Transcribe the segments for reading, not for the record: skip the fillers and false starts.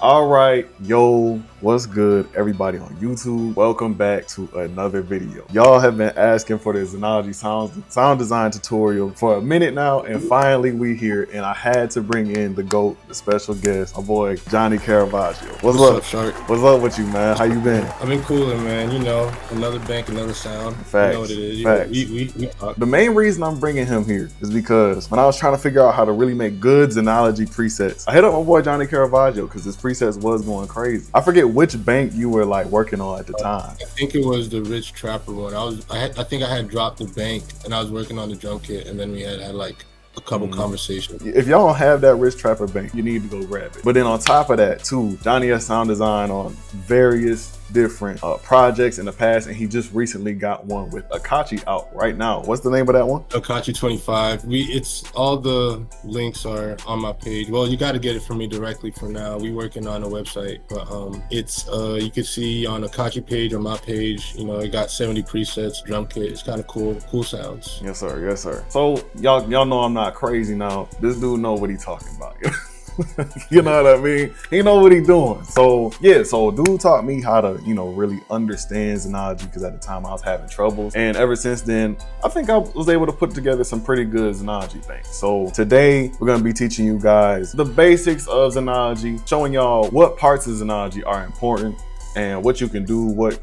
All right, yo, what's good, everybody on YouTube? Welcome back to another video. Y'all have been asking for the Zenology sound design tutorial for a minute now, and finally we here. And I had to bring in the GOAT, the special guest, my boy Johnny Caravaggio. What's up, Shark? What's up with you, man? How you been? I've been cooling, man. You know, another bank, another sound. Facts. You know what it is. Facts. We talk. The main reason I'm bringing him here is because when I was trying to figure out how to really make good Zenology presets, I hit up my boy Johnny Caravaggio because his presets was going crazy. I forget which bank you were like working on at the time. I think it was the Rich Trapper one. I think I had dropped the bank and I was working on the drum kit, and then we had like a couple conversations. If y'all don't have that Rich Trapper bank, you need to go grab it. But then on top of that too, Johnny has sound design on various different projects in the past, and he just recently got one with Akachi out right now. What's the name of that one? Akachi 25. It's all the links are on my page. Well, you got to get it from me directly for now. We working on a website, but it's you can see on Akachi page or my page. You know, it got 70 presets, drum kit. It's kind of cool sounds. Yes sir, yes sir. So y'all know I'm not crazy now. This dude know what he talking about. You know what I mean? He know what he doing. So yeah, so dude taught me how to, really understand Zenology, because at the time I was having troubles. And ever since then, I think I was able to put together some pretty good Zenology things. So today we're gonna be teaching you guys the basics of Zenology, showing y'all what parts of Zenology are important and what you can do, what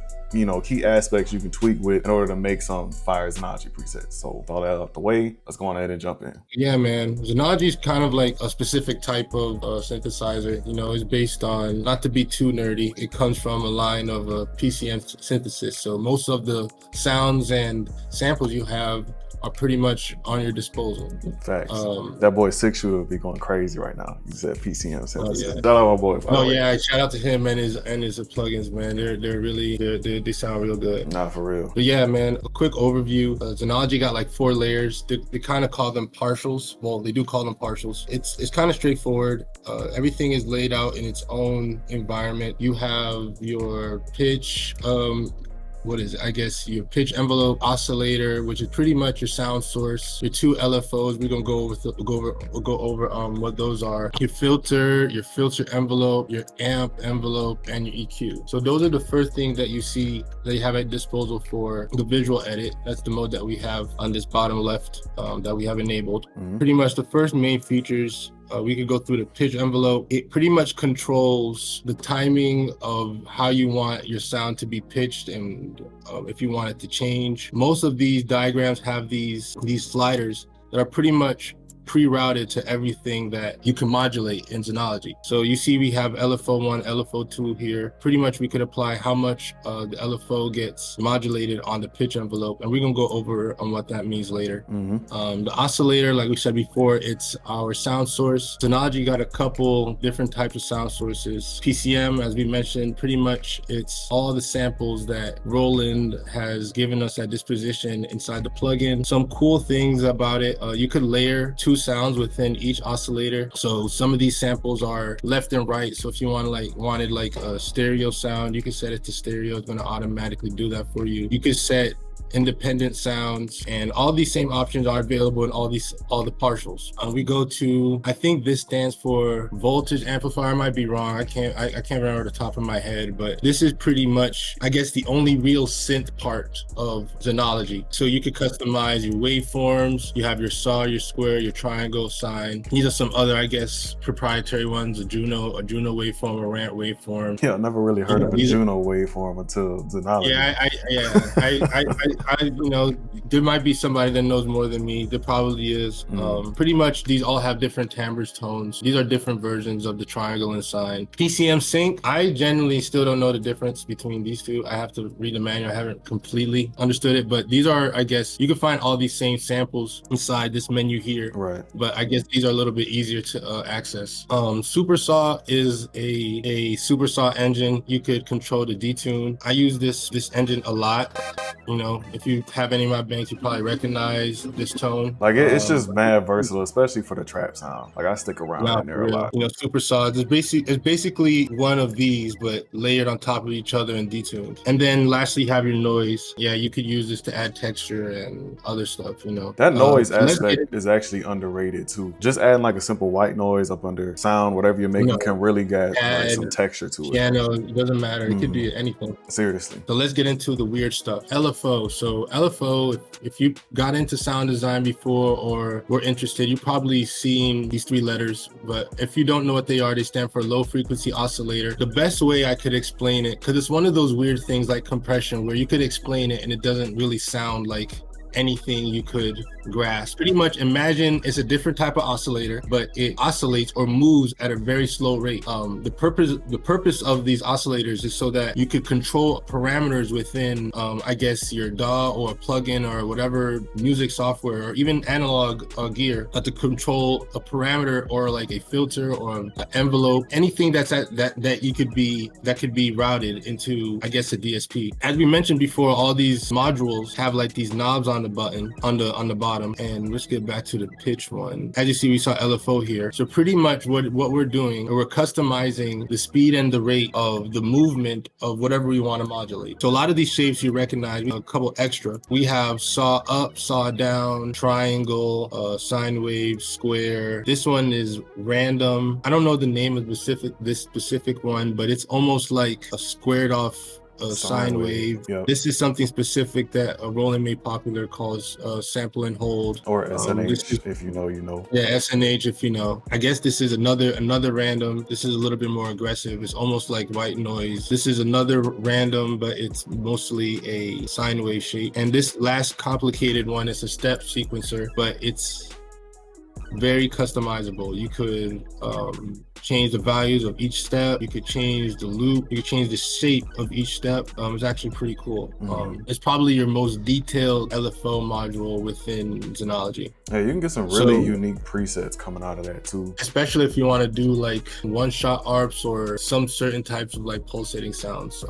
key aspects you can tweak with in order to make some fire Zenology presets. So with all that out the way, let's go on ahead and jump in. Yeah, man. Zenology is kind of like a specific type of synthesizer. You know, it's based on, not to be too nerdy, it comes from a line of PCM synthesis. So most of the sounds and samples you have are pretty much on your disposal. Facts. That boy Six Shooter would be going crazy right now. You said PCM synthesis. Yeah. Shout out my boy. Yeah, shout out to him and his plugins, man. They're really they sound real good. Nah, for real. But yeah, man, a quick overview. Zenology got like 4 layers. They kind of call them partials. Well, they do call them partials. It's kind of straightforward. Everything is laid out in its own environment. You have your pitch, I guess your pitch envelope oscillator, which is pretty much your sound source. Your 2 LFOs, we're gonna go over what those are. Your filter envelope, your amp envelope, and your EQ. So those are the first things that you see that you have at disposal for the visual edit. That's the mode that we have on this bottom left that we have enabled. Pretty much the first main features. We could go through the pitch envelope. It pretty much controls the timing of how you want your sound to be pitched, and if you want it to change. Most of these diagrams have these sliders that are pretty much pre-routed to everything that you can modulate in Zenology. So you see we have LFO1, LFO2 here. Pretty much we could apply how much the LFO gets modulated on the pitch envelope, and we're gonna go over on what that means later. The oscillator, like we said before, it's our sound source. Zenology got a couple different types of sound sources. PCM, as we mentioned, pretty much it's all the samples that Roland has given us at disposition inside the plugin. Some cool things about it, you could layer 2 sounds within each oscillator. So some of these samples are left and right. So if you wanted like a stereo sound, you can set it to stereo. It's going to automatically do that for you. You could set independent sounds, and all these same options are available in all the partials. We go to, I think this stands for voltage amplifier. I might be wrong. I can't remember the top of my head, but this is pretty much, I guess, the only real synth part of Zenology. So you could customize your waveforms. You have your saw, your square, your triangle, sine. These are some other, I guess, proprietary ones. A Juno waveform, a Rant waveform. Yeah, I never really heard of a Juno waveform until Zenology. There might be somebody that knows more than me. There probably is. Pretty much these all have different timbres, tones. These are different versions of the triangle and sine. PCM sync, I generally still don't know the difference between these two. I have to read the manual. I haven't completely understood it, but these are, I guess, you can find all these same samples inside this menu here. Right. But I guess these are a little bit easier to access. Super Saw is a Super Saw engine. You could control the detune. I use this engine a lot. You know, if you have any of my banks, you probably recognize this tone. Like it's just mad versatile, especially for the trap sound. Like I stick around Nah, in for there a real. lot. You know, super solids. It's basically one of these, but layered on top of each other and detuned. And then lastly, you have your noise. Yeah, you could use this to add texture and other stuff. You know, That noise so let's get aspect is actually underrated too. Just adding like a simple white noise up under sound, whatever you're making, can really get like add some texture to it. piano. It doesn't matter. It could be anything. Seriously. So let's get into the weird stuff. LFO. So LFO, if you got into sound design before or were interested, you've probably seen these 3 letters. But if you don't know what they are, they stand for low frequency oscillator. The best way I could explain it, because it's one of those weird things like compression where you could explain it and it doesn't really sound like anything you could grasp. Pretty much imagine it's a different type of oscillator, but it oscillates or moves at a very slow rate. The purpose of these oscillators is so that you could control parameters within, I guess, your DAW or a plugin or whatever music software or even analog gear to control a parameter or like a filter or an envelope, anything that's that could be routed into, I guess, a DSP. As we mentioned before, all these modules have like these knobs on the button on the bottom. And let's get back to the pitch one. As you see, we saw LFO here. So pretty much what we're doing, we're customizing the speed and the rate of the movement of whatever we want to modulate. So a lot of these shapes you recognize, we have a couple extra. We have saw up, saw down, triangle, sine wave, square. This one is random. I don't know the name of this specific one, but it's almost like a squared off sine wave. Yep. This is something specific that Roland made popular, calls sample and hold, or SNH. If you know, you know. Yeah, SNH. If you know. I guess this is another random. This is a little bit more aggressive. It's almost like white noise. This is another random, but it's mostly a sine wave shape. And this last complicated one is a step sequencer, but it's very customizable. You could change the values of each step. You could change the loop. You could change the shape of each step. It's actually pretty cool. It's probably your most detailed LFO module within Zenology. Yeah, you can get some really unique presets coming out of that too. Especially if you want to do like one-shot ARPs or some certain types of like pulsating sounds.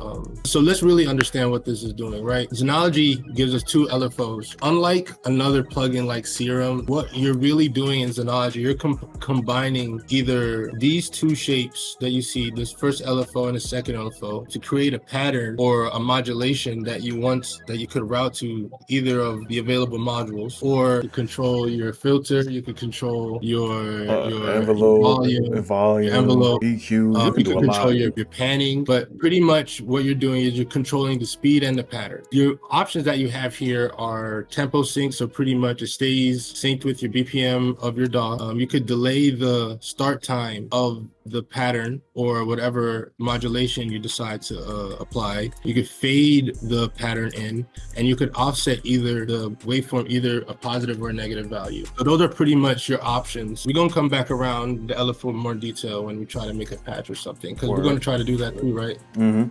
So let's really understand what this is doing, right? Zenology gives us 2 LFOs. Unlike another plugin like Serum, what you're really doing in Zenology, you're combining either these 2 shapes that you see, this first LFO and the second LFO, to create a pattern or a modulation that you could route to either of the available modules, or to control your filter. You could control your envelope, volume, your envelope, EQ. you could control your lot. panning. But pretty much what you're doing is you're controlling the speed and the pattern. Your options that you have here are tempo sync, so pretty much it stays synced with your BPM of your DAW. You could delay the start time of the pattern or whatever modulation you decide to apply. You could fade the pattern in, and you could offset either the waveform, either a positive or a negative value. So those are pretty much your options. We're gonna come back around the LFO in more detail when we try to make a patch or something, because we're gonna try to do that too, right?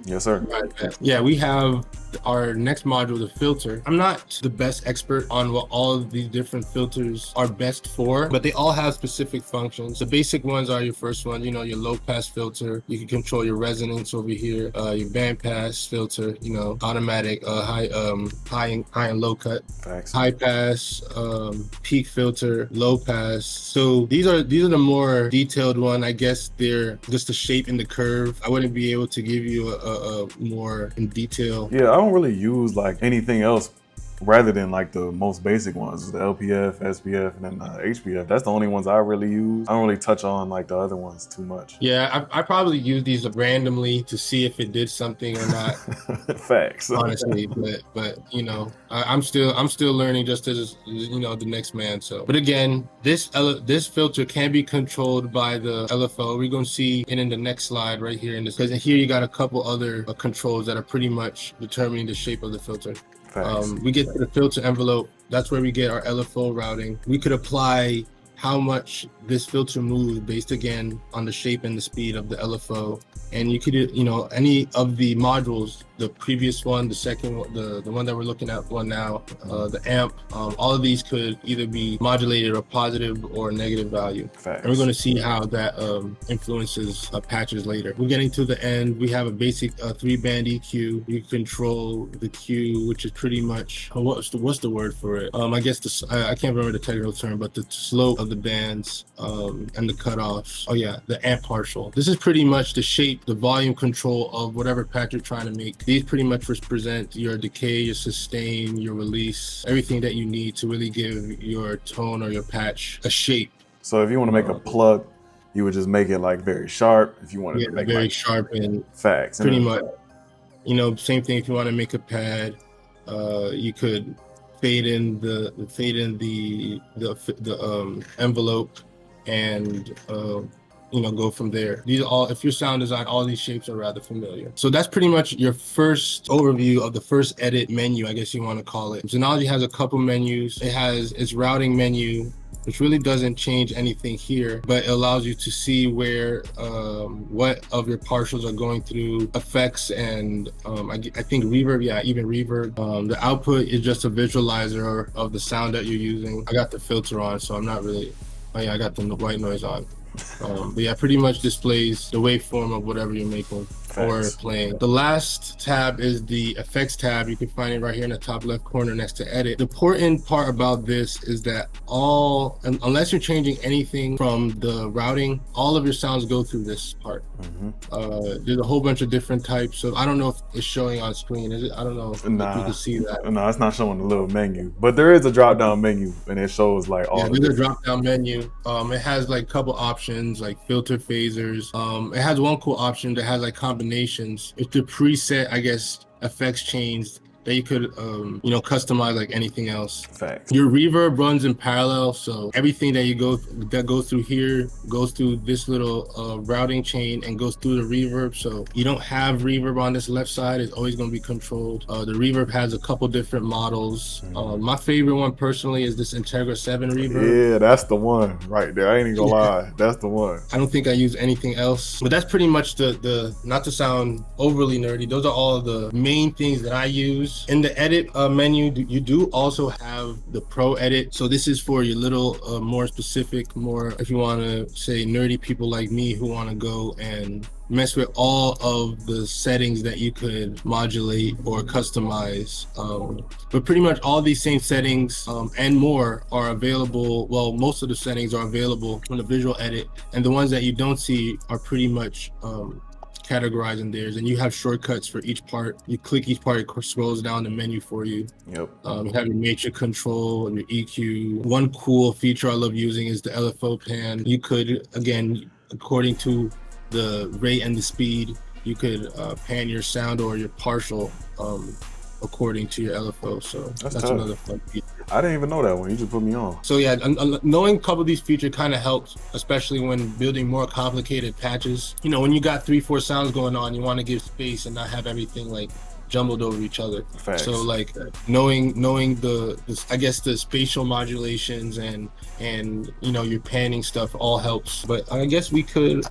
Yes, sir. Right. Yeah, we have our next module, the filter. I'm not the best expert on what all of these different filters are best for, but they all have specific functions. The basic ones are your first one, you know, your low pass filter. You can control your resonance over here, your band pass filter, you know, automatic, high and low cut. Facts. High pass, peak filter, low pass. So these are the more detailed one. I guess they're just the shape and the curve. I wouldn't be able to give you a more in detail. Yeah, I don't really use like anything else rather than like the most basic ones, the LPF, SPF, and then HPF. That's the only ones I really use. I don't really touch on like the other ones too much. Yeah, I probably use these randomly to see if it did something or not. Facts. Honestly, but you know, I'm still learning, just as you know, the next man. So, but again, this filter can be controlled by the LFO. We're gonna see it in the next slide right here in this, because here you got a couple other controls that are pretty much determining the shape of the filter. We get to the filter envelope. That's where we get our LFO routing. We could apply how much this filter moves based again on the shape and the speed of the LFO. and you could, any of the modules, the previous one, the second one, the one that we're looking at one now, the amp, all of these could either be modulated a positive or negative value. Facts. And we're going to see how that influences patches later. We're getting to the end. We have a basic 3-band EQ. You control the Q, which is pretty much what's the word for it? I guess I can't remember the technical term, but the slope of the bands and the cutoffs. Oh yeah, the amp partial. This is pretty much the shape, the volume control of whatever patch you're trying to make. These pretty much represent your decay, your sustain, your release, everything that you need to really give your tone or your patch a shape. So if you want to make a plug, you would just make it like very sharp. If you wanted to make very like sharp and facts, pretty much, same thing. If you want to make a pad, you could fade in the envelope and go from there. These are all, if your sound design, all these shapes are rather familiar. So that's pretty much your first overview of the first edit menu, I guess you want to call it. Zenology has a couple menus. It has its routing menu, which really doesn't change anything here, but it allows you to see where what of your partials are going through, effects, and I think reverb, even reverb. The output is just a visualizer of the sound that you're using. I got the filter on, so I'm not really, I got the white noise on. But yeah, pretty much displays the waveform of whatever you're making or playing. The last tab is the effects tab. You can find it right here in the top left corner next to edit. The important part about this is that unless you're changing anything from the routing, all of your sounds go through this part. There's a whole bunch of different types. So I don't know if it's showing on screen. Is it? I don't know if you can see that. No, it's not showing the little menu, but there is a drop down menu and it shows like all there's a drop down menu. It has like a couple options like filter phasers. It has one cool option that has like combinations. It's the preset, I guess, effects chains that you could customize like anything else. Facts. Your reverb runs in parallel, so everything that goes through here goes through this little routing chain and goes through the reverb. So you don't have reverb on this left side. It's always going to be controlled. The reverb has a couple different models. My favorite one personally is this Integra 7 reverb. Yeah, that's the one right there. I ain't even gonna lie, that's the one. I don't think I use anything else, but that's pretty much the not to sound overly nerdy, those are all the main things that I use. In the edit menu, you do also have the pro edit. So this is for your little more specific, more if you want to say nerdy people like me who want to go and mess with all of the settings that you could modulate or customize. But pretty much all these same settings and more are available. Well, most of the settings are available on the visual edit, and the ones that you don't see are pretty much categorizing theirs, and you have shortcuts for each part. You click each part, it scrolls down the menu for you. Yep. You have your matrix control and your EQ. One cool feature I love using is the LFO pan. You could, again, according to the rate and the speed, you could pan your sound or your partial according to your LFO. So that's another fun feature. I didn't even know that one. You just put me on. So yeah, knowing a couple of these features kind of helps, especially when building more complicated patches. When you got 3-4 sounds going on, you want to give space and not have everything like jumbled over each other. Facts. So like knowing the I guess the spatial modulations and your panning stuff all helps. But I guess we could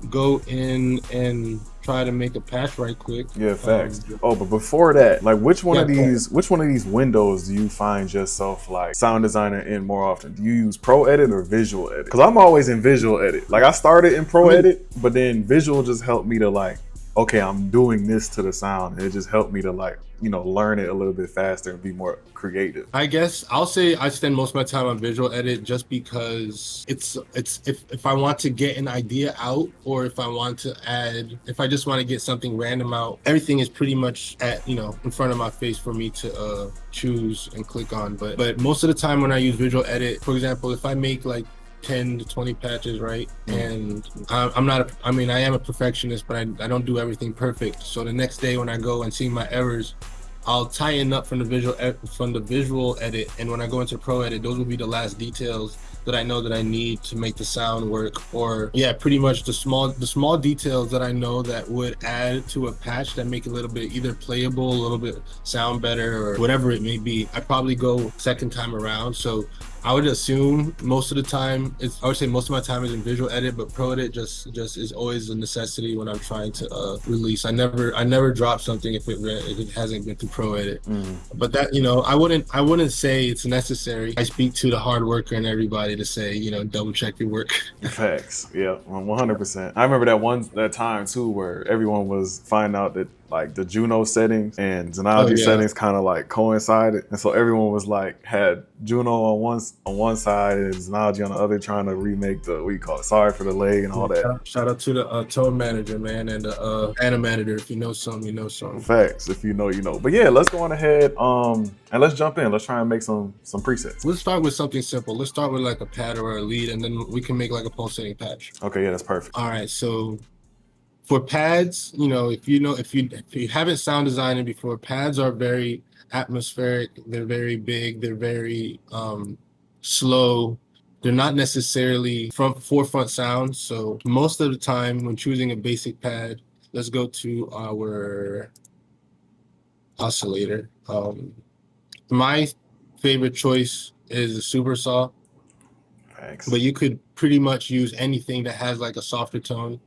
go in and try to make a patch right quick. Yeah, facts. But before that, like which one of these windows do you find yourself like sound designer in more often? Do you use pro edit or visual edit? Because I'm always in visual edit. Like I started in pro edit, but then visual just helped me to like, okay, I'm doing this to the sound. And it just helped me to like, learn it a little bit faster and be more creative. I guess I'll say I spend most of my time on visual edit just because it's if I want to get an idea out, or if I want to add, if I just want to get something random out, everything is pretty much at, in front of my face for me to choose and click on. But most of the time when I use visual edit, for example, if I make like 10 to 20 patches, right? And I am a perfectionist, but I don't do everything perfect. So the next day when I go and see my errors, I'll tighten up from the visual edit, and when I go into pro edit, those will be the last details that I know that I need to make the sound work. Or pretty much the small details that I know that would add to a patch that make it a little bit either playable, a little bit sound better, or whatever it may be. I probably go second time around. So I would assume most of the time I would say most of my time is in visual edit, but pro edit just is always a necessity when I'm trying to release. I never drop something if it hasn't been through pro edit. But that, I wouldn't say it's necessary. I speak to the hard worker and everybody to say, double check your work. Facts. Yeah, 100%. I remember that time too where everyone was finding out that like the Juno settings and Oh Zenology yeah. settings kind of like coincided, and so everyone was like had Juno on one side and Zenology on the other, trying to remake the what you call it, Sorry for the Leg and all that. Shout out to the tone manager, man, and the animator. If you know something, you know something. Facts. If you know, you know. But yeah, let's go on ahead and let's jump in. Let's try and make some presets. Let's start with something simple. Let's start with like a pad or a lead, and then we can make like a pulsating patch. Okay, yeah, that's perfect. All right, so for pads, if you haven't sound designed it before, pads are very atmospheric. They're very big. They're very slow. They're not necessarily forefront sounds. So most of the time when choosing a basic pad, let's go to our oscillator. My favorite choice is the Super Saw. Thanks. But you could pretty much use anything that has like a softer tone.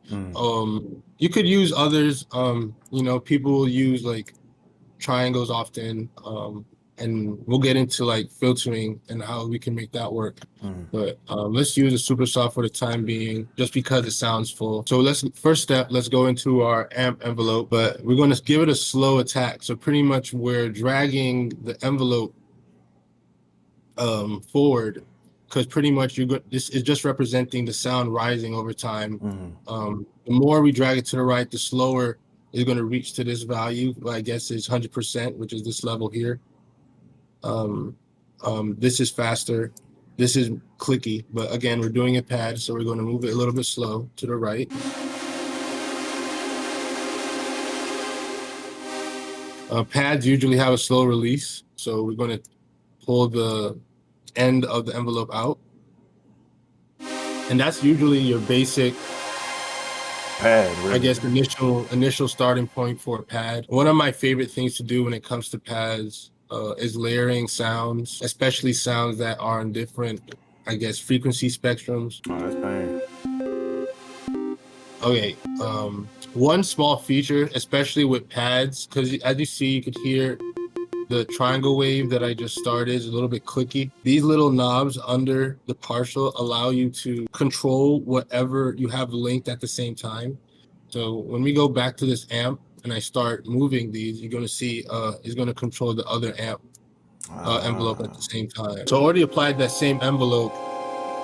You could use others. People will use like triangles often. And we'll get into like filtering and how we can make that work. But let's use a Super Saw for the time being, just because it sounds full. So first step, let's go into our amp envelope, but we're going to give it a slow attack. So pretty much we're dragging the envelope forward, because pretty much this is just representing the sound rising over time. The more we drag it to the right, the slower it's going to reach to this value. I guess is 100%, which is this level here. This is faster. This is clicky, but again, we're doing a pad, so we're going to move it a little bit slow to the right. Pads usually have a slow release, so we're going to pull the end of the envelope out, and that's usually your basic pad, really. I guess initial starting point for a pad. One of my favorite things to do when it comes to pads is layering sounds, especially sounds that are in different, I guess, frequency spectrums. Oh, that's bang. Okay, one small feature, especially with pads, because as you see, you could hear the triangle wave that I just started is a little bit clicky. These little knobs under the partial allow you to control whatever you have linked at the same time. So when we go back to this amp and I start moving these, you're going to see it's going to control the other amp envelope at the same time. So I already applied that same envelope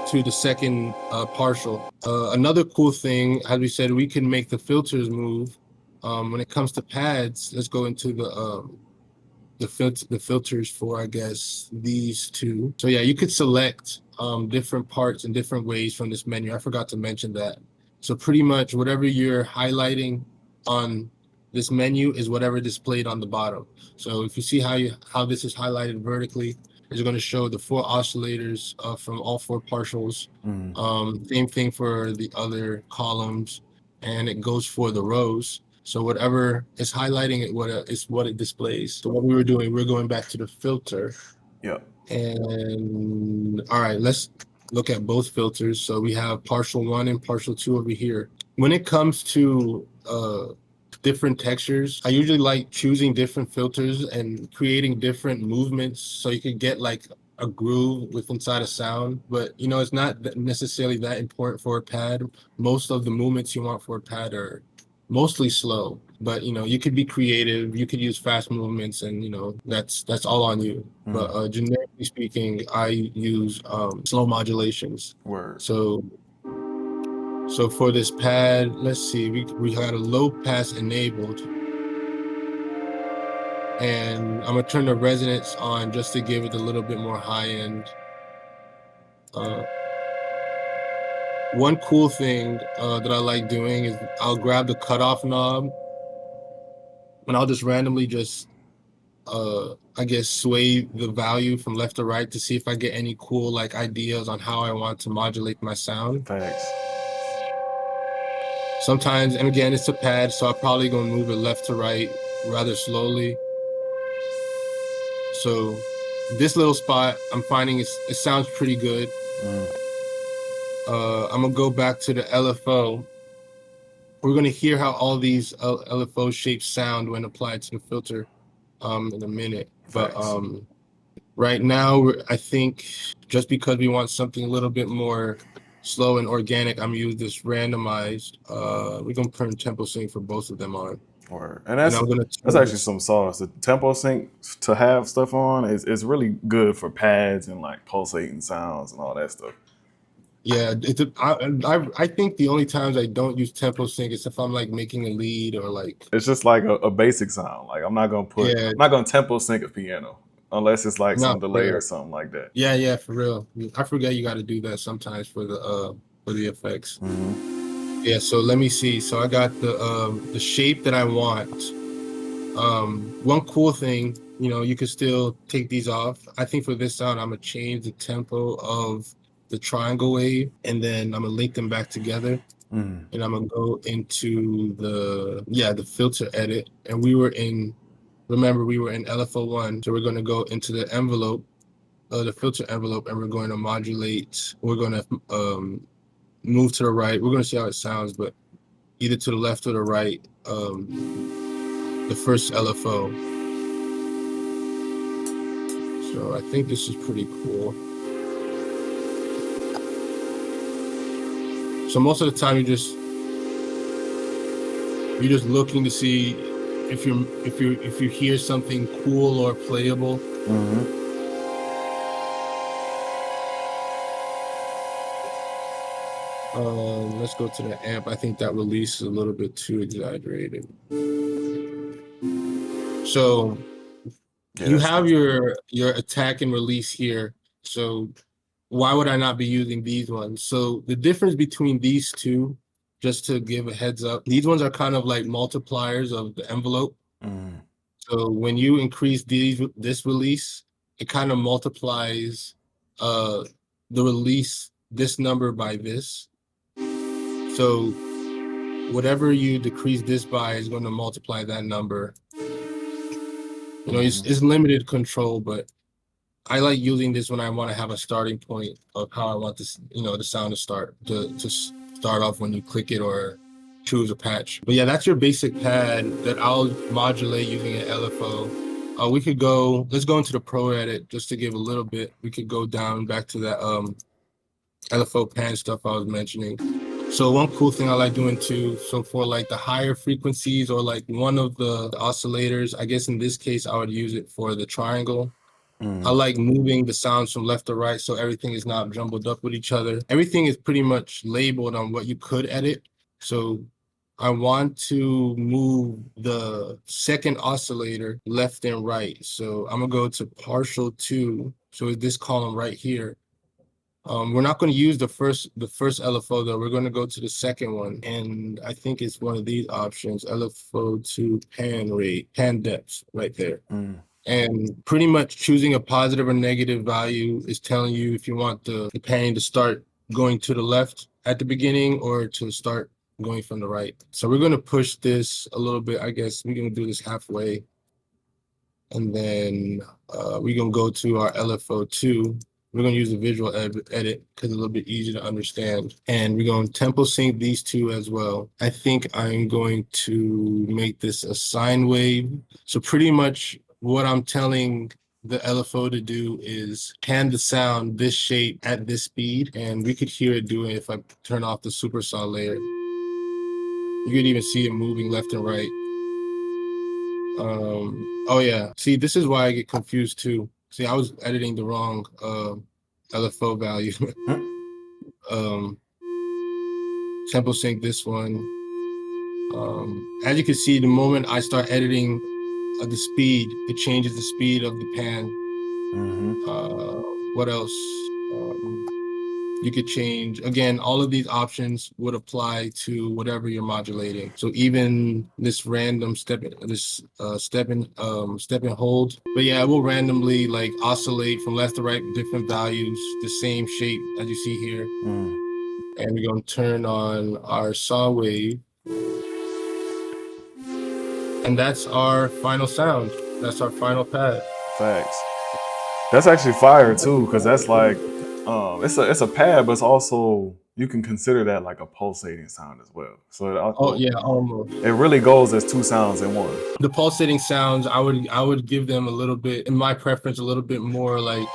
to the second partial. Another cool thing, as we said, we can make the filters move. When it comes to pads, let's go into the filters for, I guess, these two. So yeah, you could select different parts in different ways from this menu. I forgot to mention that. So pretty much whatever you're highlighting on this menu is whatever displayed on the bottom. So if you see how this is highlighted vertically, it's going to show the 4 oscillators from all 4 partials. Same thing for the other columns, and it goes for the rows. So whatever is highlighting it, is what it displays. So what we were doing, we're going back to the filter. Yep. And all right, let's look at both filters. So we have partial 1 and partial 2 over here. When it comes to different textures, I usually like choosing different filters and creating different movements so you can get like a groove with inside a sound. But it's not necessarily that important for a pad. Most of the movements you want for a pad are mostly slow, but you could be creative, you could use fast movements, and that's all on you. But generically speaking, I use slow modulations. Word. So for this pad, let's see, we got a low pass enabled, and I'm gonna turn the resonance on just to give it a little bit more high end. One cool thing that I like doing is I'll grab the cutoff knob and I'll just randomly I guess sway the value from left to right to see if I get any cool like ideas on how I want to modulate my sound. Thanks. Sometimes, and again, it's a pad, so I'm probably gonna move it left to right rather slowly. So This little spot, I'm finding it sounds pretty good. I'm gonna go back to the LFO. We're gonna hear how all these LFO shapes sound when applied to the filter in a minute. But Facts. right now, I think just because we want something a little bit more slow and organic, I'm using this randomized. We're gonna turn tempo sync for both of them on, Or and and I'm gonna that's turn actually this. some sauce. The tempo sync to have stuff on is really good for pads and like pulsating sounds and all that stuff. Yeah, I think the only times I don't use tempo sync is if I'm like making a lead or like, It's just like a basic sound. Like I'm yeah, not gonna tempo sync a piano unless it's like some not for delay or real. something like that. Yeah, for real. I forget you got to do that sometimes for the effects. Yeah, so let me see. So I got the shape that I want. One cool thing, you can still take these off. I think for this sound, I'm gonna change the tempo of the triangle wave, and then I'm gonna link them back together. And I'm gonna go into the filter edit. And remember we were in LFO1, so we're gonna go into the envelope, the filter envelope, and we're going to modulate. We're gonna move to the right. We're gonna see how it sounds, but either to the left or the right. The first LFO. So I think this is pretty cool. So most of the time you're just looking to see if you hear something cool or playable. Let's go to the amp. I think that release is a little bit too exaggerated. So Yeah, you that's have your attack and release here. So why would I not be using these ones? So the difference between these two, just to give a heads up, these ones are kind of like multipliers of the envelope. So when you increase this release, it kind of multiplies the release, this number by this. So whatever you decrease this by is going to multiply that number. It's limited control, but I like using this when I want to have a starting point of how I want this, the sound to start off when you click it or choose a patch. But yeah, that's your basic pad that I'll modulate using an LFO. Let's go into the pro edit just to give a little bit. We could go down back to that LFO pan stuff I was mentioning. So one cool thing I like doing too, so for like the higher frequencies or like one of the oscillators, I guess in this case, I would use it for the triangle. I like moving the sounds from left to right so everything is not jumbled up with each other. Everything is pretty much labeled on what you could edit. So I want to move the second oscillator left and right. So I'm gonna go to partial 2. So it's this column right here. We're not going to use the first LFO though. We're going to go to the second one, and I think it's one of these options: LFO to pan depth, right there. And pretty much choosing a positive or negative value is telling you if you want the pan to start going to the left at the beginning or to start going from the right. So we're going to push this a little bit. I guess we're going to do this halfway. And then we're going to go to our LFO2. We're going to use the visual edit because it's a little bit easier to understand. And we're going to tempo sync these two as well. I think I'm going to make this a sine wave. So pretty much what I'm telling the LFO to do is pan the sound this shape at this speed. And we could hear it doing it if I turn off the supersaw layer. You could even see it moving left and right. Oh yeah. See, this is why I get confused too. See, I was editing the wrong LFO value. Tempo sync this one. As you can see, the moment I start editing the speed, it changes the speed of the pan. What else? You could change, again, all of these options would apply to whatever you're modulating. So even this random step and hold. But yeah, it will randomly like oscillate from left to right with different values, the same shape as you see here. And we're going to turn on our saw wave. And that's our final sound. That's our final pad. Facts. That's actually fire too, because that's like, it's a pad, but it's also you can consider that like a pulsating sound as well. So Oh yeah, almost. it really goes as two sounds in one. The pulsating sounds, I would give them a little bit, in my preference, a little bit more like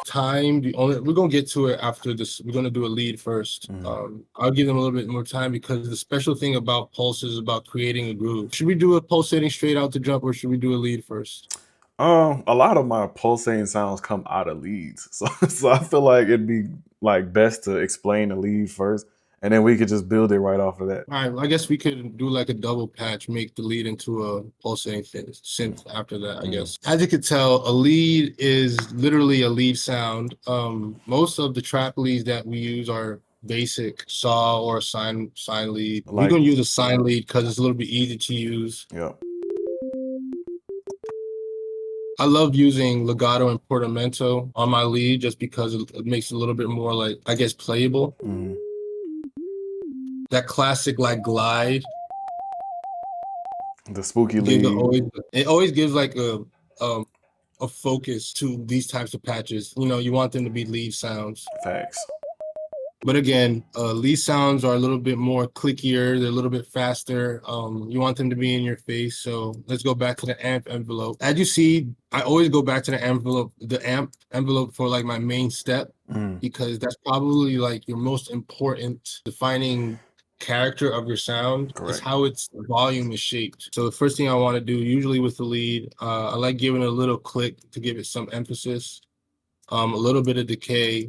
time. We're gonna get to it after this. We're gonna do a lead first. I'll give them a little bit more time because the special thing about pulse is about creating a groove. Should we do a pulsating straight out to jump, or should we do a lead first? A lot of my pulsating sounds come out of leads, so I feel like it'd be like best to explain the lead first, and then we could just build it right off of that. All right, well, I guess we could do like a double patch, make the lead into a pulsating synth after that, I guess. As you could tell, a lead is literally a lead sound. Most of the trap leads that we use are basic saw or sine lead. We're Like, gonna use a sine lead because it's a little bit easy to use. yeah, I love using legato and portamento on my lead just because it makes it a little bit more like, I guess, playable. That classic like glide the spooky gives lead. it always gives like a focus to these types of patches. You know, you want them to be lead sounds. Facts. But again, lead sounds are a little bit more clickier. They're a little bit faster. You want them to be in your face. So let's go back to the amp envelope. As you see, I always go back to the amp envelope for like my main step, because that's probably like your most important defining character of your sound. Is Correct. how its volume is shaped. So the first thing I want to do, usually with the lead, I like giving it a little click to give it some emphasis, a little bit of decay.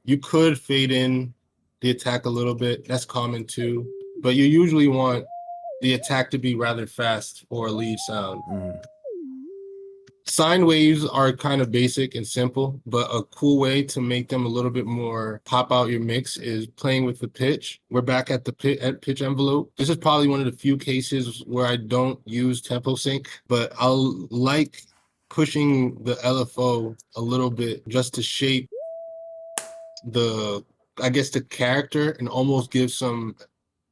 You could fade in the attack a little bit. That's common too, but you usually want the attack to be rather fast for a lead sound. Sine waves are kind of basic and simple, but a cool way to make them a little bit more pop out your mix is playing with the pitch. We're back at the pitch envelope. This is probably one of the few cases where I don't use tempo sync, but I'll like pushing the LFO a little bit just to shape the, I guess, the character and almost give some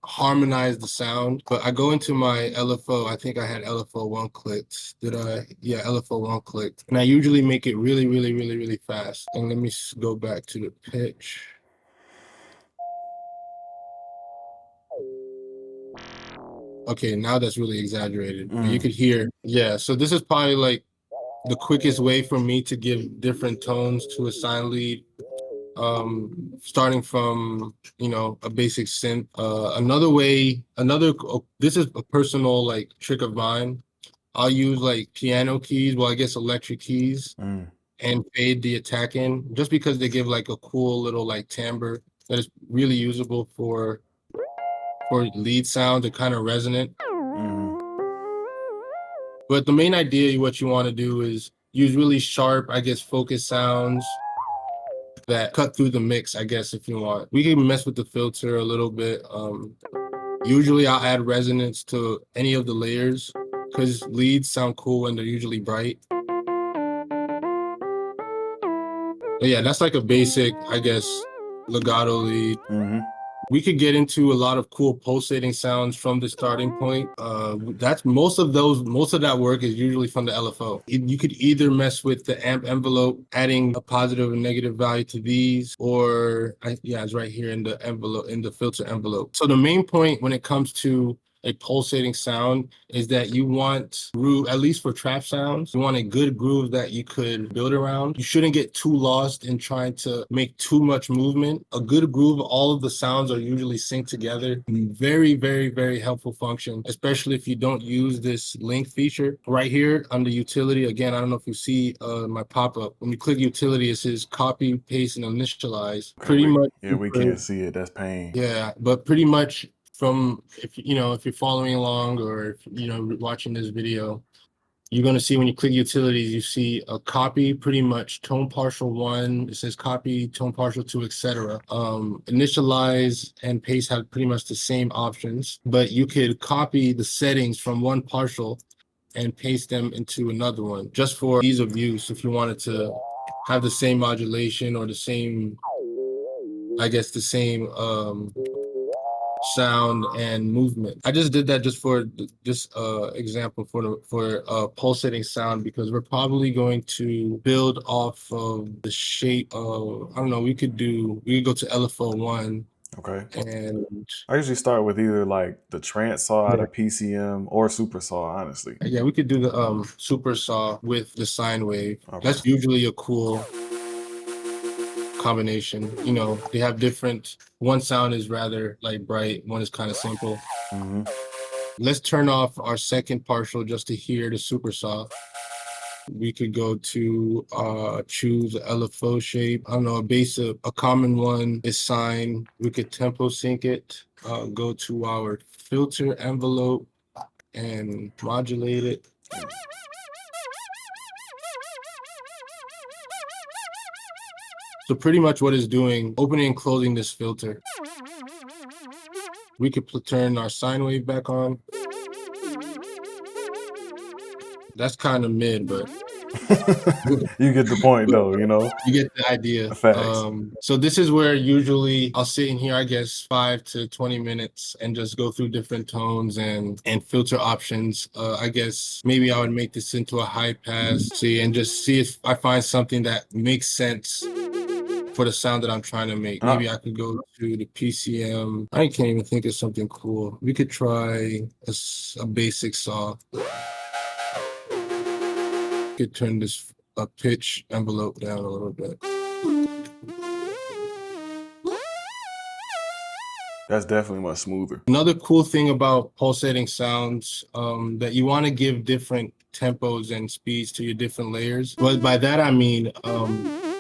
harmonize the sound. But I go into my LFO. I think I had LFO one clicked. Did I? Yeah, LFO one clicked. And I usually make it really, really, really, really fast. And let me go back to the pitch. Okay, now that's really exaggerated. But you could hear. Yeah, so this is probably like the quickest way for me to give different tones to a sine lead. Starting from, you know, a basic synth. This is a personal like trick of mine. I'll use like piano keys, well, I guess electric keys, and fade the attack in just because they give like a cool little like timbre that is really usable for lead sound. They're kind of resonant. But the main idea, what you want to do is use really sharp, I guess, focus sounds that cut through the mix, I guess, if you want. We can mess with the filter a little bit. Usually I'll add resonance to any of the layers because leads sound cool when they're usually bright. But yeah, that's like a basic, I guess, legato lead. We could get into a lot of cool pulsating sounds from the starting point. That's most of that work is usually from the LFO. You could either mess with the amp envelope, adding a positive and negative value to these, or it's right here in the envelope, in the filter envelope. So the main point when it comes to a pulsating sound is that you want groove, at least for trap sounds, you want a good groove that you could build around. You shouldn't get too lost in trying to make too much movement. A good groove, all of the sounds are usually synced together. Very, very, very helpful function, especially if you don't use this link feature right here under utility. Again, I don't know if you see my pop-up. When you click utility, it says copy, paste, and initialize. Pretty much. Yeah, we can't see it. That's pain. Yeah, but pretty much from, if you're following along or if watching this video, you're going to see when you click utilities, you see a copy, pretty much tone partial 1. It says copy, tone partial 2, etc. Initialize and paste have pretty much the same options, but you could copy the settings from one partial and paste them into another one just for ease of use. If you wanted to have the same modulation or the same, I guess, the same sound and movement. I just did that just for this example for pulsating sound, because we're probably going to build off of the shape of, I don't know, we could go to LFO1 Okay. and I usually start with either like the trance saw out yeah. of PCM or super saw, honestly. Yeah, we could do the super saw with the sine wave. Okay. That's usually a cool combination. You know, they have different, one sound is rather like bright, one is kind of simple. Mm-hmm. Let's turn off our second partial just to hear the super saw. We could go to choose a LFO shape. I don't know, a common one is sine. We could tempo sync it, go to our filter envelope and modulate it. So pretty much what it's doing, opening and closing this filter. We could turn our sine wave back on. That's kind of mid, but You get the point though, you know? you get the idea. Facts. So this is where usually I'll sit in here, I guess, 5 to 20 minutes and just go through different tones and filter options. I guess maybe I would make this into a high pass, and just see if I find something that makes sense for the sound that I'm trying to make. Maybe I could go to the PCM. I can't even think of something cool. We could try a basic saw. Could turn this pitch envelope down a little bit. That's definitely much smoother. Another cool thing about pulsating sounds, that you want to give different tempos and speeds to your different layers. But by that I mean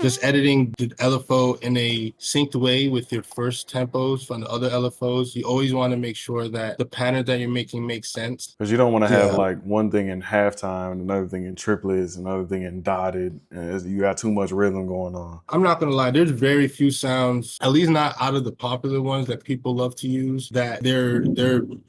just editing the LFO in a synced way with your first tempos from the other LFOs. You always want to make sure that the pattern that you're making makes sense. Because you don't want to have like one thing in halftime, another thing in triplets, another thing in dotted, and you got too much rhythm going on. I'm not gonna lie, there's very few sounds, at least not out of the popular ones that people love to use, that they're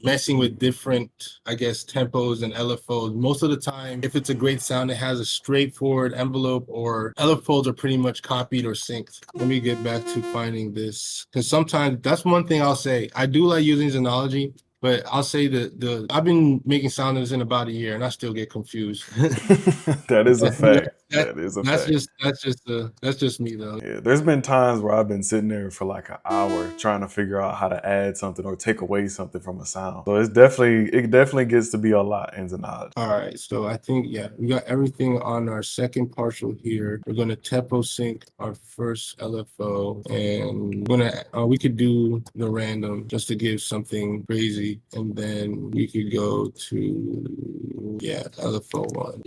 messing with different, I guess, tempos and LFOs. Most of the time, if it's a great sound, it has a straightforward envelope, or LFOs are pretty much copied or synced. Let me get back to finding this, because sometimes that's one thing I'll say. I do like using Zenology, but I'll say that I've been making sound in about a year and I still get confused. That is a fact. That is a fact. That's just me though. Yeah, there's been times where I've been sitting there for like an hour trying to figure out how to add something or take away something from a sound. So it definitely gets to be a lot in Zenology. All right, so I think we got everything on our second partial here. We're gonna tempo sync our first LFO, and we could do the random just to give something crazy, and then we could go to LFO1.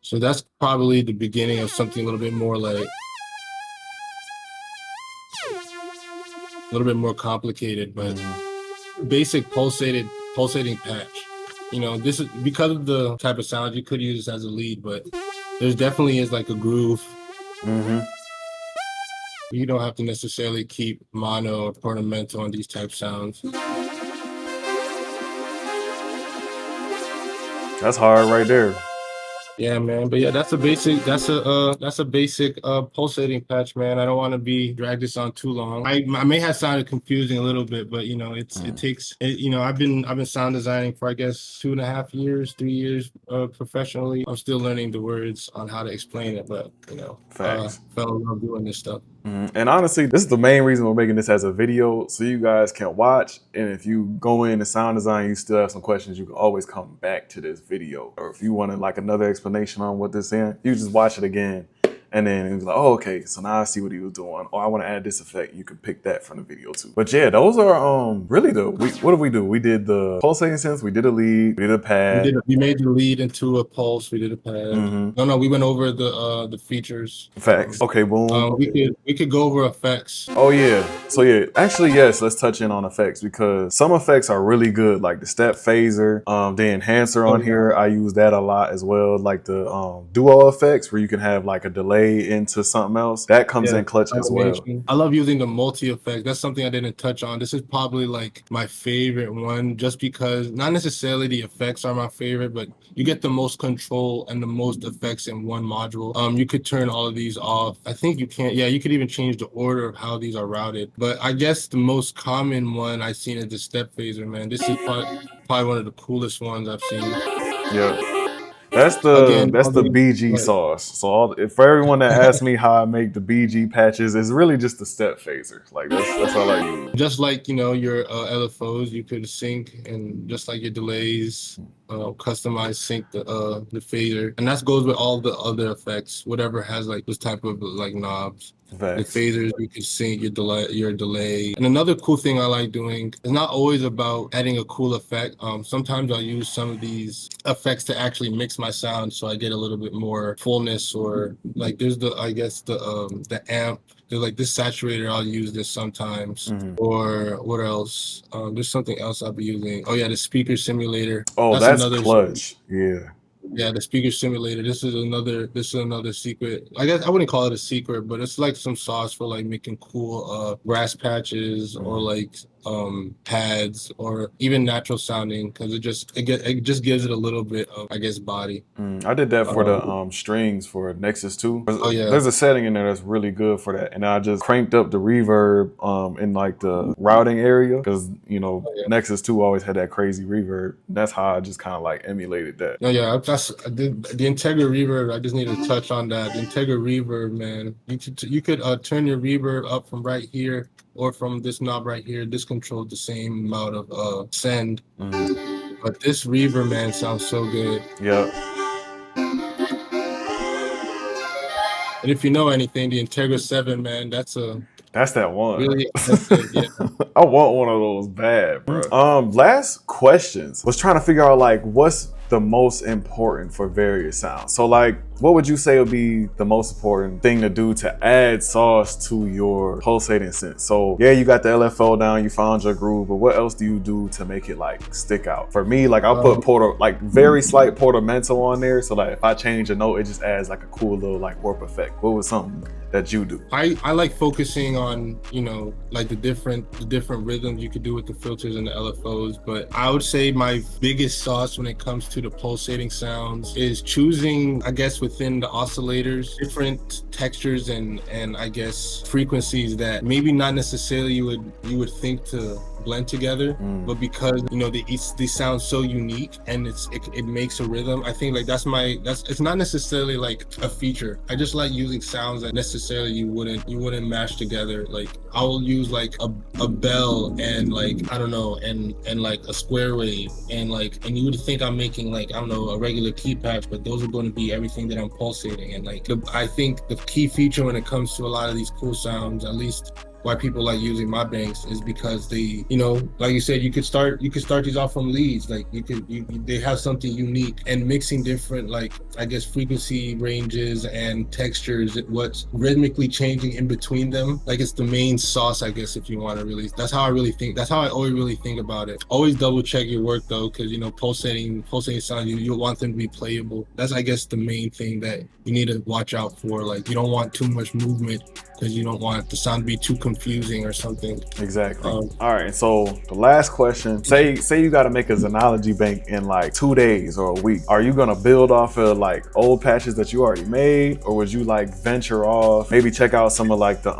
So that's probably the beginning of something a little bit more like, a little bit more complicated, but basic pulsating patch. You know, this is because of the type of sound, you could use this as a lead, but there's definitely is like a groove. You don't have to necessarily keep mono or portamento on these type sounds. That's hard right there. Yeah, man. But yeah, that's a basic pulsating patch, man. I don't want to drag this on too long. I may have sounded confusing a little bit, but you know, it takes, you know, I've been sound designing for, I guess, 2.5 years, 3 years professionally. I'm still learning the words on how to explain it, but you know, fell in love doing this stuff. And honestly, this is the main reason we're making this as a video, so you guys can watch. And if you go into sound design, you still have some questions, you can always come back to this video. Or if you wanted like another explanation on what this is, you just watch it again. And then it was like, oh, okay, so now I see what he was doing. Oh, I want to add this effect. You can pick that from the video too. But yeah, those are really what did we do? We did the pulsating synth, we did a lead, we did a pad. We made the lead into a pulse, we did a pad. No, we went over the features. Facts. Okay, boom. We could go over effects. Oh yeah. So yeah, actually yes, let's touch in on effects, because some effects are really good, like the step phaser, the enhancer on here. I use that a lot as well, like the duo effects where you can have like a delay delay into something else, that comes in clutch as well. Automation. I love using the multi effects. That's something I didn't touch on. This is probably like my favorite one, just because not necessarily the effects are my favorite, but you get the most control and the most effects in one module. You could turn all of these off. I think you can. Yeah, you could even change the order of how these are routed. But I guess the most common one I've seen is the step phaser, man. This is probably one of the coolest ones I've seen. Yeah. That's the BG Right. sauce. So for everyone that asks me how I make the BG patches, it's really just the step phaser. Like that's all I use. Just like your LFOs, you could sync, and just like your delays, customize sync the phaser, and that goes with all the other effects. Whatever has like this type of like knobs. The Facts. phasers, you can sync your delay. And another cool thing I like doing is not always about adding a cool effect. Sometimes I'll use some of these effects to actually mix my sound so I get a little bit more fullness, or like there's the amp. There's like this saturator, I'll use this sometimes. Or what else? There's something else I'll be using. Oh yeah, the speaker simulator. Oh, that's Another. clutch. Yeah. Yeah, the speaker simulator. This is another secret. I guess I wouldn't call it a secret, but it's like some sauce for like making cool grass patches, or like pads, or even natural sounding, because it just gives it a little bit of, I guess, body. I did that for the strings for Nexus 2. Oh yeah. There's a setting in there that's really good for that. And I just cranked up the reverb in like the routing area, because Nexus 2 always had that crazy reverb. That's how I just kind of like emulated that. Oh yeah, I did the Integra reverb. I just need to touch on that. The Integra reverb, man. You could turn your reverb up from right here, or from this knob right here. This controls the same amount of send. But this reverb, man, sounds so good. Yeah. And if you know anything, the Integra 7, man, that's that one. Really expensive, yeah. I want one of those bad, bro. Last questions was trying to figure out like what's the most important for various sounds. So like, what would you say would be the most important thing to do to add sauce to your pulsating synth? So yeah, you got the LFO down, you found your groove, but what else do you do to make it like stick out? For me, like I'll put very slight portamento on there, so like if I change a note, it just adds like a cool little like warp effect. What was something that you do? I like focusing on like the different rhythms you could do with the filters and the LFOs, but I would say my biggest sauce when it comes to the pulsating sounds is choosing, I guess, within the oscillators, different textures and I guess frequencies that maybe not necessarily you would think to blend together, but because they sound so unique and it makes a rhythm. I think like that's it's not necessarily like a feature. I just like using sounds that necessarily you wouldn't mash together. Like I will use like a bell and like I don't know and like a square wave and you would think I'm making like I don't know a regular key patch, but those are going to be everything that I'm pulsating. And like I think the key feature when it comes to a lot of these cool sounds, at least why people like using my banks, is because they, like you said, you could start these off from leads. Like they have something unique, and mixing different, like I guess, frequency ranges and textures, what's rhythmically changing in between them. Like it's the main sauce, I guess, if you want to really. That's how I really think. That's how I always really think about it. Always double check your work though, because pulsating sound, you want them to be playable. That's, I guess, the main thing that you need to watch out for. Like you don't want too much movement, because you don't want the sound to be too confusing or something. Exactly. All right, so the last question, say you got to make a Zenology bank in like 2 days or a week. Are you gonna build off of like old patches that you already made, or would you like venture off, maybe check out some of like the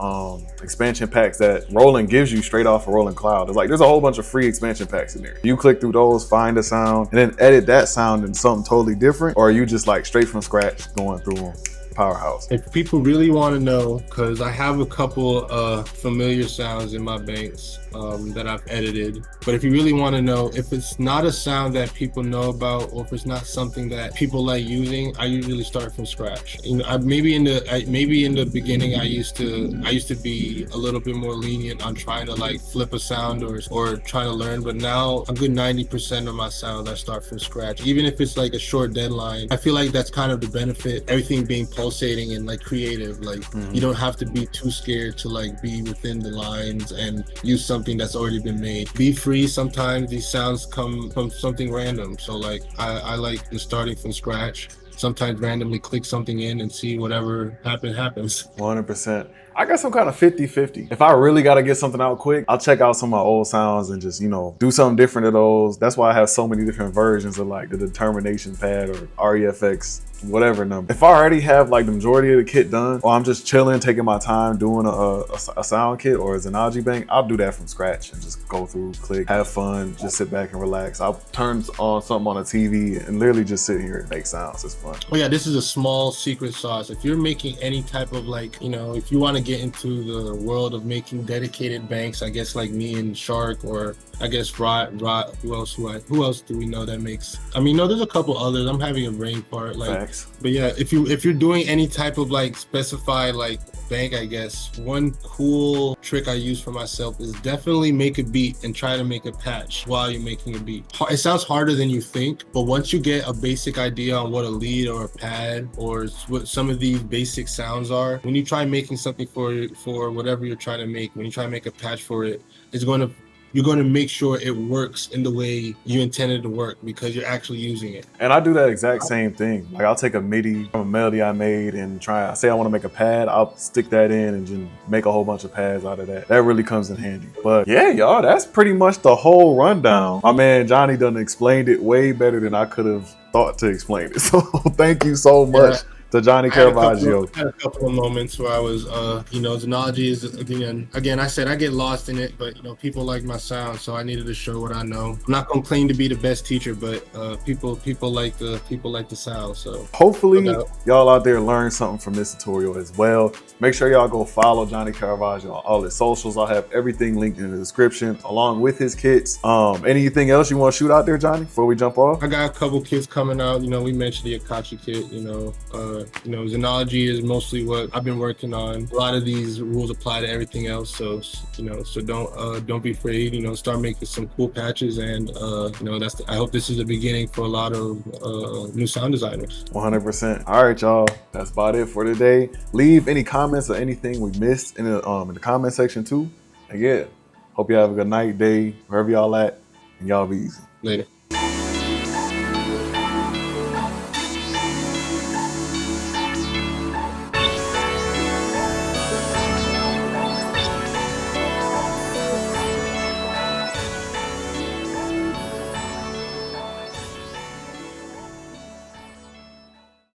expansion packs that Roland gives you straight off of Roland Cloud? There's a whole bunch of free expansion packs in there. You click through those, find a sound, and then edit that sound in something totally different, or are you just like straight from scratch going through them? Powerhouse. If people really want to know, because I have a couple familiar sounds in my banks that I've edited, but if you really want to know, if it's not a sound that people know about, or if it's not something that people like using, I usually start from scratch. Maybe in the beginning I used to be a little bit more lenient on trying to like flip a sound or trying to learn, but now a good 90% of my sounds I start from scratch, even if it's like a short deadline. I feel like that's kind of the benefit, everything being pulsating and like creative. Like you don't have to be too scared to like be within the lines and use something that's already been made. Be free. Sometimes these sounds come from something random, so like I like the starting from scratch. sometimes randomly click something in and see whatever happens. 100%. I guess I'm kind of 50-50. If I really got to get something out quick, I'll check out some of my old sounds and just, do something different to those. That's why I have so many different versions of like the determination pad or REFX, whatever number. If I already have like the majority of the kit done, or I'm just chilling, taking my time doing a sound kit or a Zenology bank, I'll do that from scratch and just go through, click, have fun, just sit back and relax. I'll turn on something on the TV and literally just sit here and make sounds. It's fun. Oh yeah, this is a small secret sauce. If you're making any type of like, if you want to get into the world of making dedicated banks, I guess like me and Shark, or I guess Rod, who else do we know that makes? I mean, no, there's a couple others. I'm having a brain fart. Like, Facts. But yeah, if you're doing any type of like specified like bank, I guess one cool trick I use for myself is definitely make a beat and try to make a patch while you're making a beat. It sounds harder than you think, but once you get a basic idea on what a lead or a pad or what some of these basic sounds are, when you try making something for whatever you're trying to make, when you try to make a patch for it, you're going to make sure it works in the way you intended to work because you're actually using it. And I do that exact same thing. Like I'll take a MIDI from a melody I made and say I want to make a pad. I'll stick that in and just make a whole bunch of pads out of that. That really comes in handy. But yeah, y'all, that's pretty much the whole rundown. My man Johnny done explained it way better than I could have thought to explain it. So thank you so much. Yeah. To Johnny Caravaggio. I had a couple of moments where I was, Zenology is, again, I said I get lost in it, but, people like my sound, so I needed to show what I know. I'm not going to claim to be the best teacher, but people like the sound, so. Hopefully, y'all out there learn something from this tutorial as well. Make sure y'all go follow Johnny Caravaggio on all his socials. I'll have everything linked in the description, along with his kits. Anything else you want to shoot out there, Johnny, before we jump off? I got a couple kits coming out. We mentioned the Akachi kit, Zenology is mostly what I've been working on. A lot of these rules apply to everything else, so don't be afraid. Start making some cool patches, and I hope this is the beginning for a lot of new sound designers. 100%. All right, y'all, that's about it for today. Leave any comments or anything we missed in the comment section too. And yeah, hope you have a good night, day, wherever y'all at, and y'all be easy. Later.